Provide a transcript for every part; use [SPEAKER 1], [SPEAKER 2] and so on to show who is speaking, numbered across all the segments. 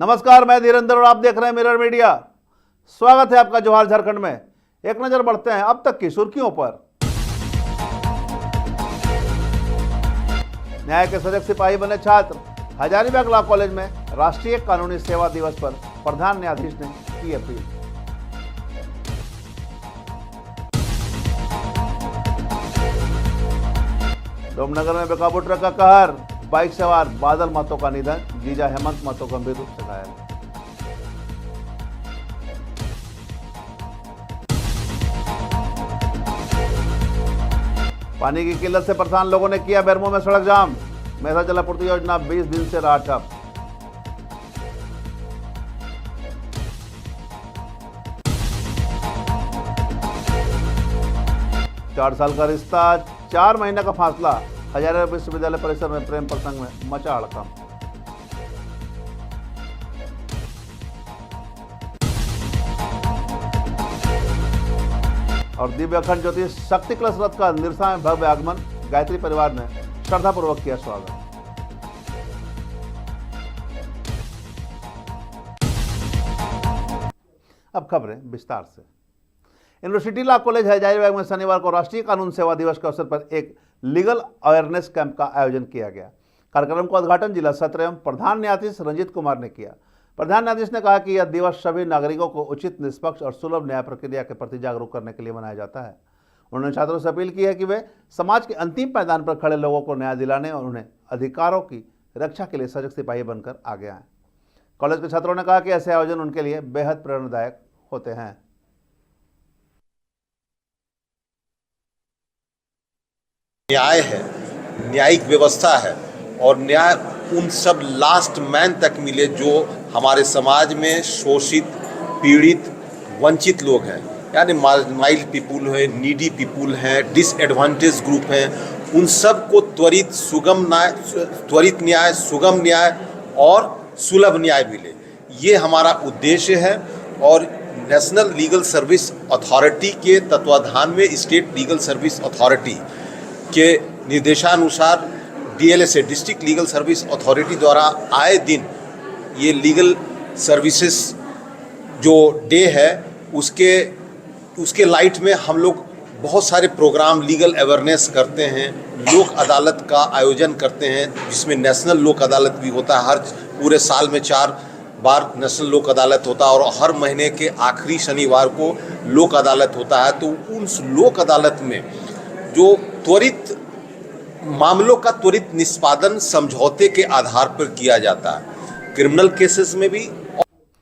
[SPEAKER 1] नमस्कार, मैं धीरेंद्र और आप देख रहे हैं मिरर मीडिया। स्वागत है आपका जोहार झारखंड में। एक नजर बढ़ते हैं अब तक की सुर्खियों पर। न्याय के सजग सिपाही बने छात्र। हजारीबाग लॉ कॉलेज में राष्ट्रीय कानूनी सेवा दिवस पर प्रधान न्यायाधीश ने की अपील। डोमनगर में बेकाबू ट्रक का कहर। बाइक सवार बादल महतो का निधन, जीजा हेमंत महतो गंभीर रूप से घायल। पानी की किल्लत से परेशान लोगों ने किया बेरमो में सड़क जाम। मेधा जलापूर्ति योजना 20 दिन से रहा ठप। चार साल का रिश्ता, 4 महीने का फासला। हजारीबाग विश्वविद्यालय परिसर में प्रेम प्रसंग में मचा हड़कंप। और दिव्य अखंड ज्योति शक्ति कलश रथ का निरसा में भव्य आगमन। गायत्री परिवार ने श्रद्धापूर्वक किया स्वागत। अब खबरें विस्तार से। यूनिवर्सिटी लॉ कॉलेज हजारीबाग में शनिवार को राष्ट्रीय कानून सेवा दिवस के अवसर पर एक लीगल अवेयरनेस कैंप का आयोजन किया गया। कार्यक्रम का उद्घाटन जिला सत्र एवं प्रधान न्यायाधीश रंजीत कुमार ने किया। प्रधान न्यायाधीश ने कहा कि यह दिवस सभी नागरिकों को उचित, निष्पक्ष और सुलभ न्याय प्रक्रिया के प्रति जागरूक करने के लिए मनाया जाता है। उन्होंने छात्रों से अपील की है कि वे समाज के अंतिम पायदान पर खड़े लोगों को न्याय दिलाने और उन्हें अधिकारों की रक्षा के लिए सजग सिपाही बनकर आगे आएं। कॉलेज के छात्रों ने कहा कि ऐसे आयोजन उनके लिए बेहद प्रेरणादायक होते हैं।
[SPEAKER 2] न्याय है, न्यायिक व्यवस्था है और न्याय उन सब लास्ट मैन तक मिले जो हमारे समाज में शोषित, पीड़ित, वंचित लोग हैं, यानी मार्जिनाइज्ड पीपुल है, नीडी पीपुल हैं, डिसएडवांटेज ग्रुप हैं। उन सब को त्वरित न्याय, सुगम न्याय और सुलभ न्याय मिले, ये हमारा उद्देश्य है। और नेशनल लीगल सर्विस अथॉरिटी के तत्वाधान में स्टेट लीगल सर्विस अथॉरिटी के निर्देशानुसार DLSA, district legal service authority द्वारा आए दिन ये लीगल सर्विसेज जो डे है उसके लाइट में हम लोग बहुत सारे प्रोग्राम लीगल अवेयरनेस करते हैं। लोक अदालत का आयोजन करते हैं जिसमें नेशनल लोक अदालत भी होता है। हर पूरे साल में 4 बार नेशनल लोक अदालत होता है और हर महीने के आखिरी शनिवार को लोक अदालत होता है। तो उन लोक अदालत में जो त्वरित मामलों का त्वरित निष्पादन समझौते के आधार पर किया जाता है, क्रिमिनल केसेस में भी।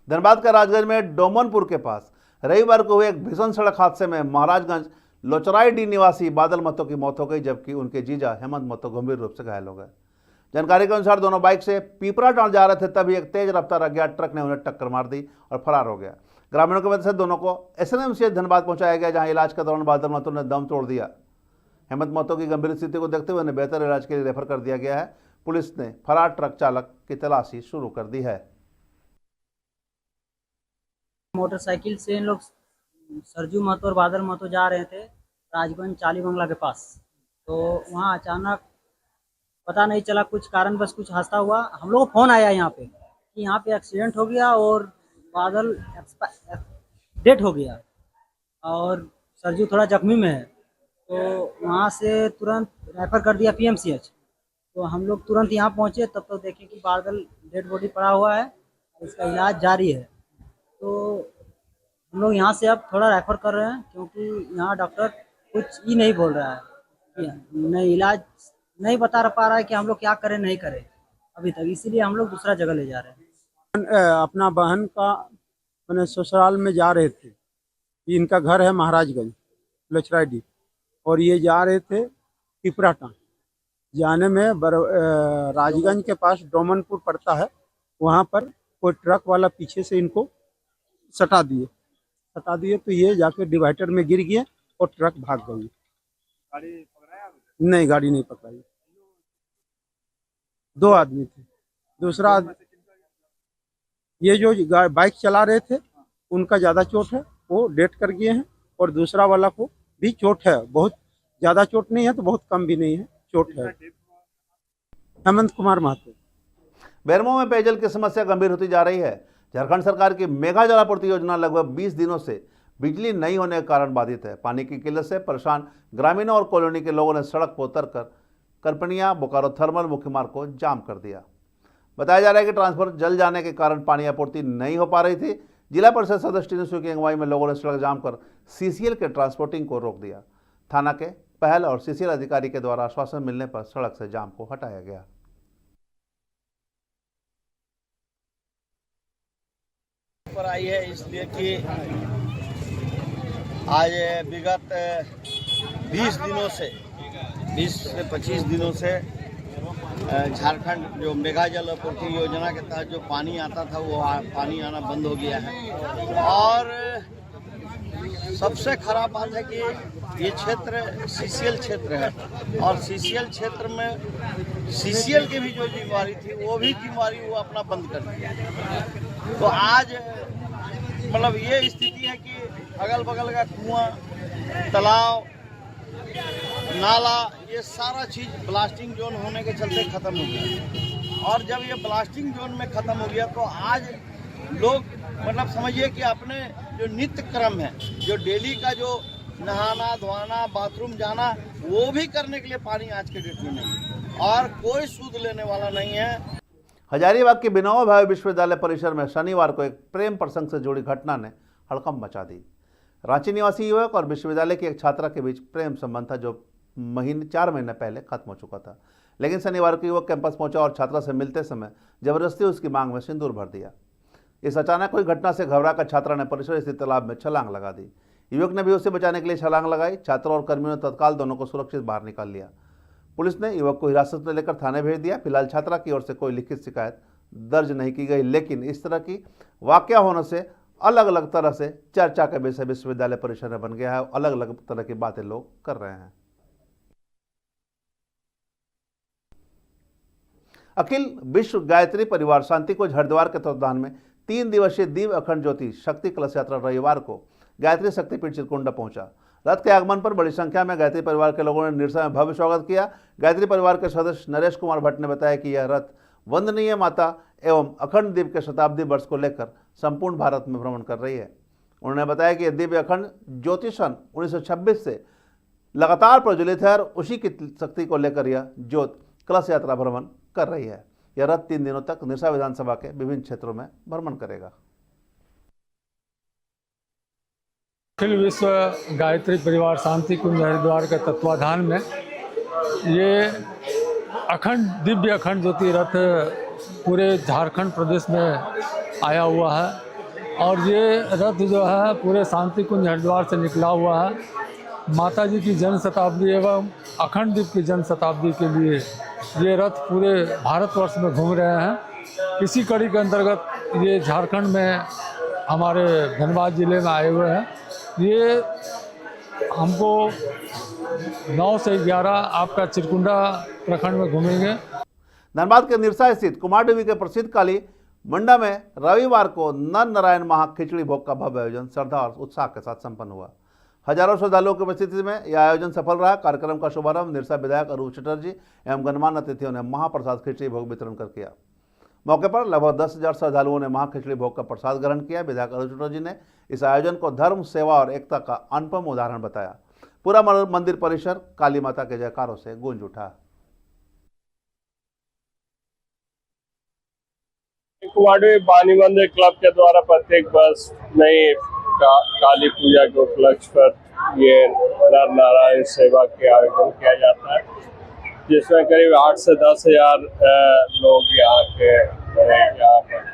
[SPEAKER 1] धनबाद का राजगंज में डोमनपुर के पास रविवार को हुए एक भीषण सड़क हादसे में महाराजगंज लोचराईडीह निवासी बादल महतो की मौत हो गई, जबकि उनके जीजा हेमंत महतो गंभीर रूप से घायल हो गए। जानकारी के अनुसार दोनों बाइक से पीपराटांड़ जा रहे थे, तभी एक तेज रफ्तार अज्ञात ट्रक ने उन्हें टक्कर मार दी और फरार हो गया। ग्रामीणों की मदद से दोनों को SNMCH धनबाद पहुंचाया गया, जहां इलाज के दौरान बादल महतो ने दम तोड़ दिया। हेमंत महतो की गंभीर स्थिति को देखते हुए उन्हें बेहतर इलाज के लिए रेफर कर दिया गया है। पुलिस ने फरार ट्रक चालक की तलाशी शुरू कर दी है।
[SPEAKER 3] मोटरसाइकिल से इन लोग सरजू महतो और बादल महतो जा रहे थे राजगंज चाली बंगला के पास। तो वहाँ अचानक पता नहीं चला, कुछ कारणवश कुछ हादसा हुआ। हम लोग को फोन आया यहाँ पे कि यहाँ पे एक्सीडेंट हो गया और बादल डेथ हो गया और सरजू थोड़ा जख्मी में है। तो वहाँ से तुरंत रेफर कर दिया PMCH। तो हम लोग तुरंत यहाँ पहुँचे, तब तो देखे कि बादल डेड बॉडी पड़ा हुआ है, इसका इलाज जारी है। तो हम लोग यहाँ से अब थोड़ा रेफर कर रहे हैं क्योंकि यहाँ डॉक्टर कुछ ही नहीं बोल रहा है, नहीं इलाज नहीं बता पा रहा है कि हम लोग क्या करें नहीं करें अभी तक, इसीलिए हम लोग दूसरा जगह ले जा रहे हैं।
[SPEAKER 4] अपना बहन का मैंने ससुराल में जा रहे थे। इनका घर है महाराजगंज लोचराईडीह और ये जा रहे थे पीपराटांड़। जाने में राजगंज के पास डोमनपुर पड़ता है, वहाँ पर कोई ट्रक वाला पीछे से इनको सटा दिए तो ये जाके डिवाइडर में गिर गए और ट्रक भाग गई। नहीं, गाड़ी नहीं पकड़ाई। 2 आदमी थे। दूसरा ये जो बाइक चला रहे थे उनका ज़्यादा चोट है, वो डेथ कर गए हैं। और दूसरा वाला को भी चोट है, बहुत ज़्यादा चोट नहीं है तो बहुत कम भी नहीं है, चोट है। हेमंत कुमार महतो।
[SPEAKER 1] बेरमो में पेयजल की समस्या गंभीर होती जा रही है। झारखंड सरकार की मेगा जलापूर्ति योजना लगभग 20 दिनों से बिजली नहीं होने के कारण बाधित है। पानी की किल्लत से परेशान ग्रामीणों और कॉलोनी के लोगों ने सड़क पर उतरकर करपनिया बोकारो थर्मल मुख्य मार्ग को जाम कर दिया। बताया जा रहा है कि ट्रांसफर जल जाने के कारण पानी आपूर्ति नहीं हो पा रही थी। जिला परिषद सदस्य टीनू की अगुवाई में लोगों ने सड़क जाम कर सीसीएल के ट्रांसपोर्टिंग को रोक दिया। थाना के पहल और सीसीएल अधिकारी के द्वारा आश्वासन मिलने पर सड़क से जाम को हटाया गया।
[SPEAKER 5] पर आई है इसलिए कि आज विगत 20 दिनों से 20 से 25 दिनों से झारखंड जो मेगा जल आपूर्ति योजना के तहत जो पानी आता था वो पानी आना बंद हो गया है। और सबसे खराब बात है कि ये क्षेत्र सीसीएल क्षेत्र है और सीसीएल क्षेत्र में सीसीएल की भी जो जिम्मेवारी थी वो जिम्मेवारी वो अपना बंद कर दिया। तो आज मतलब ये स्थिति है कि अगल बगल का कुआं, तालाब, नाला, ये सारा चीज ब्लास्टिंग जोन होने के चलते खत्म हो गया। और जब ये ब्लास्टिंग जोन में खत्म हो गया तो आज लोग मतलब समझिए कि अपने जो नित्य क्रम है, जो डेली का जो नहाना धोना बाथरूम जाना, वो भी करने के लिए पानी आज के डेट में नहीं और कोई सूद लेने वाला नहीं है।
[SPEAKER 1] हजारीबाग के विनोबा भावे विश्वविद्यालय परिसर में शनिवार को एक प्रेम प्रसंग से जुड़ी घटना ने हड़कंप मचा दी। रांची निवासी युवक और विश्वविद्यालय की एक छात्रा के बीच प्रेम संबंध था जो 4 महीने पहले खत्म हो चुका था। लेकिन शनिवार को युवक कैंपस पहुंचा और छात्रा से मिलते समय जबरदस्ती उसकी मांग में सिंदूर भर दिया। इस अचानक हुई घटना से घबराकर छात्रा ने परिसर स्थित तालाब में छलांग लगा दी। युवक ने भी उसे बचाने के लिए छलांग लगाई। छात्रा और कर्मियों ने तत्काल दोनों को सुरक्षित बाहर निकाल लिया। पुलिस ने युवक को हिरासत में लेकर थाने भेज दिया। फिलहाल छात्रा की ओर से कोई लिखित शिकायत दर्ज नहीं की गई, लेकिन इस तरह की वाकया होने से अलग अलग तरह से चर्चा का विषय विश्वविद्यालय परिसर में बन गया है। अलग अलग तरह की बातें लोग कर रहे हैं। अखिल विश्व गायत्री परिवार शांति कुंज हरिद्वार के तत्वाधान में 3 दिवसीय दिव्य अखंड ज्योति शक्ति कलश यात्रा रविवार को गायत्री शक्तिपीठ चिरकुंडा पहुंचा। रथ के आगमन पर बड़ी संख्या में गायत्री परिवार के लोगों ने निरसा में भव्य स्वागत किया। गायत्री परिवार के सदस्य नरेश कुमार भट्ट ने बताया कि यह रथ वंदनीय माता एवं अखंड दीप के शताब्दी वर्ष को लेकर संपूर्ण भारत में भ्रमण कर रही है। उन्होंने बताया कि यह दिव्य अखंड ज्योति सन 1926 से लगातार प्रज्वलित है और उसी की शक्ति को लेकर यह ज्योत कलश यात्रा भ्रमण कर रही है। यह रथ 3 दिनों तक निरसा विधानसभा के विभिन्न क्षेत्रों में भ्रमण करेगा।
[SPEAKER 6] अखिल विश्व गायत्री परिवार शांति कुंज हरिद्वार के तत्वाधान में ये अखंड दिव्य अखंड ज्योति रथ पूरे झारखंड प्रदेश में आया हुआ है और ये रथ जो है पूरे शांति कुंज हरिद्वार से निकला हुआ है। माता जी की जन्म शताब्दी एवं अखंड दीप की जन्म शताब्दी के लिए ये रथ पूरे भारतवर्ष में घूम रहे हैं। इसी कड़ी के अंतर्गत ये झारखंड में हमारे धनबाद जिले में आए हुए हैं। ये हमको 9 से 11 आपका चिरकुंडा प्रखंड में घूमेंगे।
[SPEAKER 1] धनबाद के निरसा स्थित कुमारडुबी के प्रसिद्ध काली मंडा में रविवार को नर नारायण महा खिचड़ी भोग का भव्य आयोजन श्रद्धा और उत्साह के साथ संपन्न हुआ। हजारों श्रद्धालुओं की उपस्थिति में यह आयोजन सफल रहा। कार्यक्रम का शुभारंभ निरसा विधायक अरूप चटर्जी एवं गणमान्य अतिथियों ने महाप्रसाद खिचड़ी भोग वितरण कर किया। मौके पर लगभग 10,000 श्रद्धालुओं ने महाखिचड़ी भोग का प्रसाद ग्रहण किया। विधायक अरूप चटर्जी ने इस आयोजन को धर्म, सेवा और एकता का अनुपम उदाहरण बताया। पूरा मंदिर परिसर काली माता के जयकारों से गूंज उठा।
[SPEAKER 7] कुमारडुबी वाणी मंदिर क्लब के द्वारा प्रत्येक वर्ष नई काली पूजा के उपलक्ष्य पर ये नर नारायण सेवा के आयोजन किया जाता है, जिसमें करीब 8 से 10,000 लोग यहाँ पर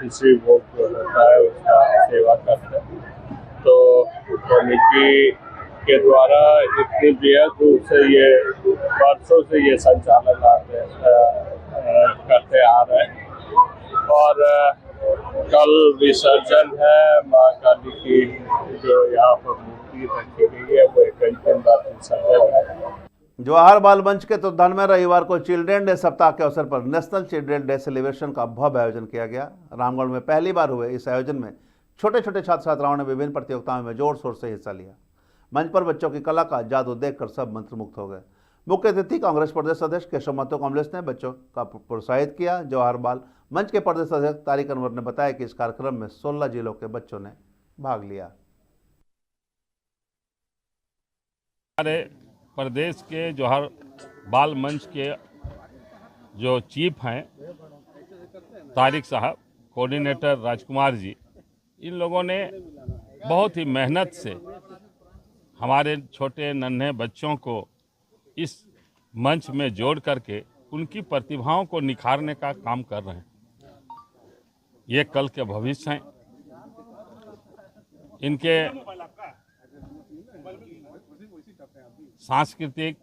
[SPEAKER 7] खिचड़ी भोग जो होता है उसका सेवा करते हैं। तो कमेटी के द्वारा इतनी बेहद रूप से ये वर्षों से ये संचालन करते आ रहे हैं और कल विसर्जन है माँ काली की जो यहाँ पर मूर्ति रखी गई है वो 21 दिन बाद विसर्जन है।
[SPEAKER 1] जवाहर बाल मंच के तत्वाधान में रविवार को चिल्ड्रेन डे सप्ताह के अवसर पर नेशनल चिल्ड्रेन डे सेलिब्रेशन का भव्य आयोजन किया गया। रामगढ़ में पहली बार हुए इस आयोजन में छोटे छोटे छात्र छात्राओं ने विभिन्न प्रतियोगिताओं में जोर शोर से हिस्सा लिया। मंच पर बच्चों की कला का जादू देखकर सब मंत्रमुग्ध हो गए। मुख्य अतिथि कांग्रेस प्रदेश अध्यक्ष केशव महतो कमलेश ने बच्चों का प्रोत्साहित किया। जवाहर बाल मंच के प्रदेश अध्यक्ष तारिक अनवर ने बताया कि इस कार्यक्रम में 16 जिलों के बच्चों ने भाग लिया।
[SPEAKER 8] हमारे प्रदेश के जवाहर बाल मंच के जो चीफ हैं तारिक साहब, कोऑर्डिनेटर राजकुमार जी, इन लोगों ने बहुत ही मेहनत से हमारे छोटे नन्हे बच्चों को इस मंच में जोड़ करके उनकी प्रतिभाओं को निखारने का काम कर रहे हैं। ये कल के भविष्य हैं। इनके सांस्कृतिक,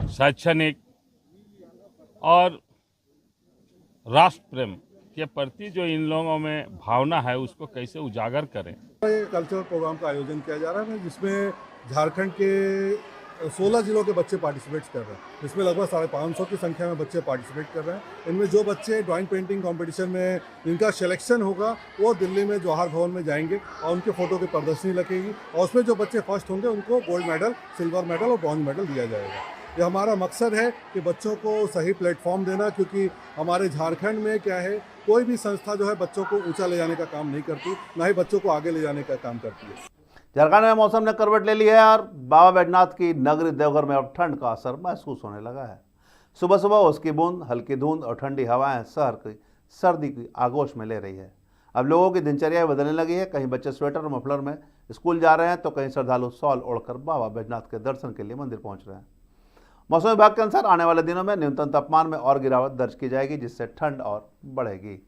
[SPEAKER 8] शैक्षणिक और राष्ट्र प्रेम के प्रति जो इन लोगों में भावना है उसको कैसे उजागर करें।
[SPEAKER 9] कल्चरल प्रोग्राम का आयोजन किया जा रहा है जिसमें झारखंड के 16 जिलों के बच्चे पार्टिसिपेट कर रहे हैं। इसमें लगभग 550 की संख्या में बच्चे पार्टिसिपेट कर रहे हैं। इनमें जो बच्चे ड्राइंग पेंटिंग कंपटीशन में जिनका सिलेक्शन होगा वो दिल्ली में जवाहर भवन में जाएंगे और उनके फ़ोटो की प्रदर्शनी लगेगी और उसमें जो बच्चे फर्स्ट होंगे उनको गोल्ड मेडल, सिल्वर मेडल और ब्रॉन्ज मेडल दिया जाएगा। ये हमारा मकसद है कि बच्चों को सही प्लेटफॉर्म देना, क्योंकि हमारे झारखंड में क्या है, कोई भी संस्था जो है बच्चों को ऊंचा ले जाने का काम नहीं करती, ना ही बच्चों को आगे ले जाने का काम करती है।
[SPEAKER 1] झारखंड में मौसम ने करवट ले ली है और बाबा बैजनाथ की नगरी देवघर में अब ठंड का असर महसूस होने लगा है। सुबह सुबह उसकी बूंद, हल्की धुंध और ठंडी हवाएं शहर की सर्दी की आगोश में ले रही है। अब लोगों की दिनचर्या बदलने लगी है। कहीं बच्चे स्वेटर और मफलर में स्कूल जा रहे हैं तो कहीं श्रद्धालु शॉल ओढ़कर बाबा बैजनाथ के दर्शन के लिए मंदिर पहुंच रहे हैं। मौसम विभाग के अनुसार आने वाले दिनों में न्यूनतम तापमान में और गिरावट दर्ज की जाएगी, जिससे ठंड और बढ़ेगी।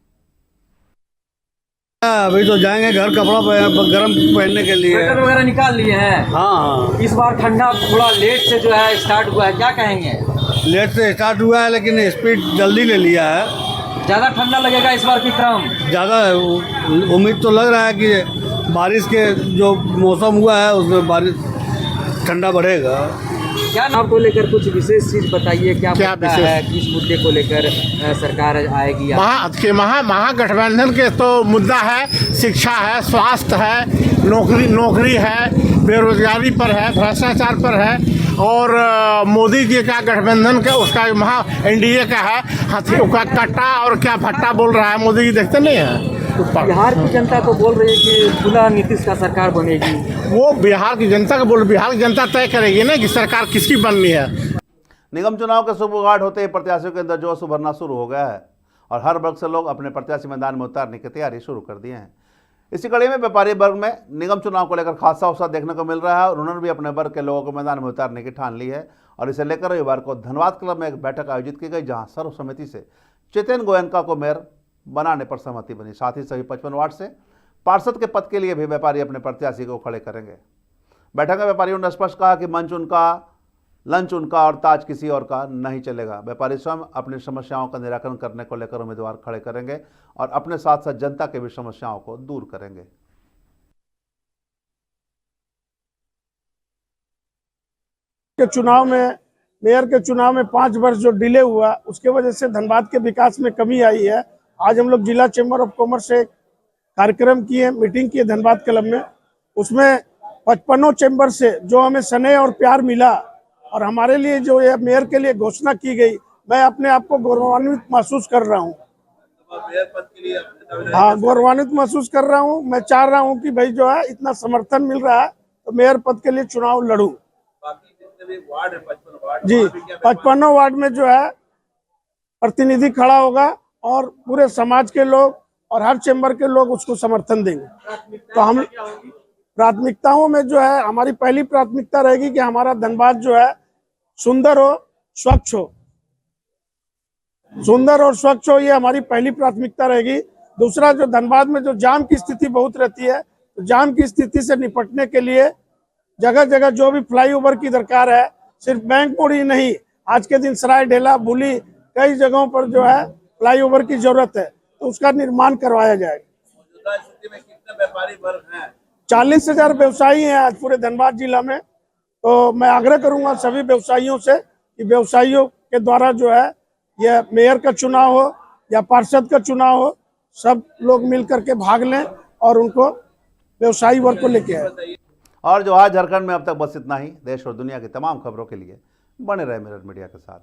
[SPEAKER 10] अभी तो जाएंगे घर कपड़ा गर्म पहनने के लिए।
[SPEAKER 3] स्वेटर वगैरह निकाल लिए हैं।
[SPEAKER 10] हाँ,
[SPEAKER 3] इस बार ठंडा थोड़ा लेट से जो है स्टार्ट हुआ है, क्या कहेंगे?
[SPEAKER 10] लेट से स्टार्ट हुआ है लेकिन स्पीड जल्दी ले लिया है।
[SPEAKER 3] ज़्यादा ठंडा लगेगा इस बार की क्रम?
[SPEAKER 10] ज़्यादा उम्मीद तो लग रहा है कि बारिश के जो मौसम हुआ है उसमें बारिश ठंडा बढ़ेगा।
[SPEAKER 3] क्या नाम को लेकर कुछ विशेष चीज बताइए, क्या मुद्दा है, किस मुद्दे को लेकर सरकार आएगी?
[SPEAKER 11] महागठबंधन के तो मुद्दा है, शिक्षा है, स्वास्थ्य है, नौकरी है, बेरोजगारी पर है, भ्रष्टाचार पर है और मोदी जी का गठबंधन का उसका एनडीए का है, हाथियों का कट्टा और क्या भट्टा बोल रहा है मोदी जी, देखते नहीं है।
[SPEAKER 3] बिहार की जनता को बोल रही है कि पुनः नीतीश का सरकार बनेगी।
[SPEAKER 11] वो बिहार की जनता को बिहार की जनता तय करेगी ना कि सरकार किसकी बननी है।
[SPEAKER 1] निगम चुनाव के शुरुआत होते ही प्रत्याशियों के अंदर जोश उभरना शुरू हो गया है और हर वर्ग से लोग अपने प्रत्याशी मैदान में उतारने की तैयारी शुरू कर दी है। इसी कड़ी में व्यापारी वर्ग में निगम चुनाव को लेकर खासा उत्साह देखने को मिल रहा है और उन्होंने भी अपने वर्ग के लोगों को मैदान में उतारने की ठान ली है और इसे लेकर रविवार को धनबाद क्लब में एक बैठक आयोजित की गई, जहां सर्वसम्मति से चेतन गोयनका को मेयर बनाने पर सहमति बनी। साथ ही सभी 55 वार्ड से पार्षद के पद के लिए भी व्यापारी अपने प्रत्याशी को खड़े करेंगे। बैठक में व्यापारियों ने स्पष्ट कहा कि मंच उनका, लंच उनका और ताज किसी और का नहीं चलेगा। व्यापारी स्वयं अपनी समस्याओं का निराकरण करने को लेकर उम्मीदवार खड़े करेंगे और अपने साथ साथ जनता के भी समस्याओं को दूर करेंगे।
[SPEAKER 4] के चुनाव में, मेयर के चुनाव में 5 वर्ष जो डिले हुआ उसके वजह से धनबाद के विकास में कमी आई है। आज हम लोग जिला चैम्बर ऑफ कॉमर्स से कार्यक्रम किए, मीटिंग की धनबाद क्लब में। उसमें 55 चैम्बर से जो हमें स्नेह और प्यार मिला और हमारे लिए जो ये मेयर के लिए घोषणा की गई, मैं अपने आप को गौरवान्वित महसूस कर रहा हूँ। हाँ, गौरवान्वित महसूस कर रहा हूँ। मैं चाह रहा हूँ कि भाई जो है इतना समर्थन मिल रहा है तो मेयर पद के लिए चुनाव लड़ूं। जी, 55 वार्ड में जो है प्रतिनिधि खड़ा होगा और पूरे समाज के लोग और हर चैम्बर के लोग उसको समर्थन देंगे। तो हम प्राथमिकताओं में जो है हमारी पहली प्राथमिकता रहेगी कि हमारा धनबाद जो है सुंदर हो, स्वच्छ हो। सुंदर और स्वच्छ हो, ये हमारी पहली प्राथमिकता रहेगी। दूसरा, जो धनबाद में जो जाम की स्थिति बहुत रहती है, तो जाम की स्थिति से निपटने के लिए जगह जगह जो भी फ्लाईओवर की दरकार है, सिर्फ बैंक मोड़ ही नहीं, आज के दिन सराय ढेला बुली कई जगहों पर जो है फ्लाईओवर की जरूरत है, तो उसका निर्माण करवाया जाएगा। 40,000 व्यवसायी हैं आज पूरे धनबाद जिला में। तो मैं आग्रह करूंगा सभी व्यवसायियों से कि व्यवसायियों के द्वारा जो है यह मेयर का चुनाव हो या पार्षद का चुनाव हो, सब लोग मिल करके भाग लें और उनको व्यवसायी वर्ग को लेके आए।
[SPEAKER 1] और जो आज झारखंड में अब तक बस इतना ही। देश और दुनिया की तमाम खबरों के लिए बने रहे मिरर मीडिया के साथ।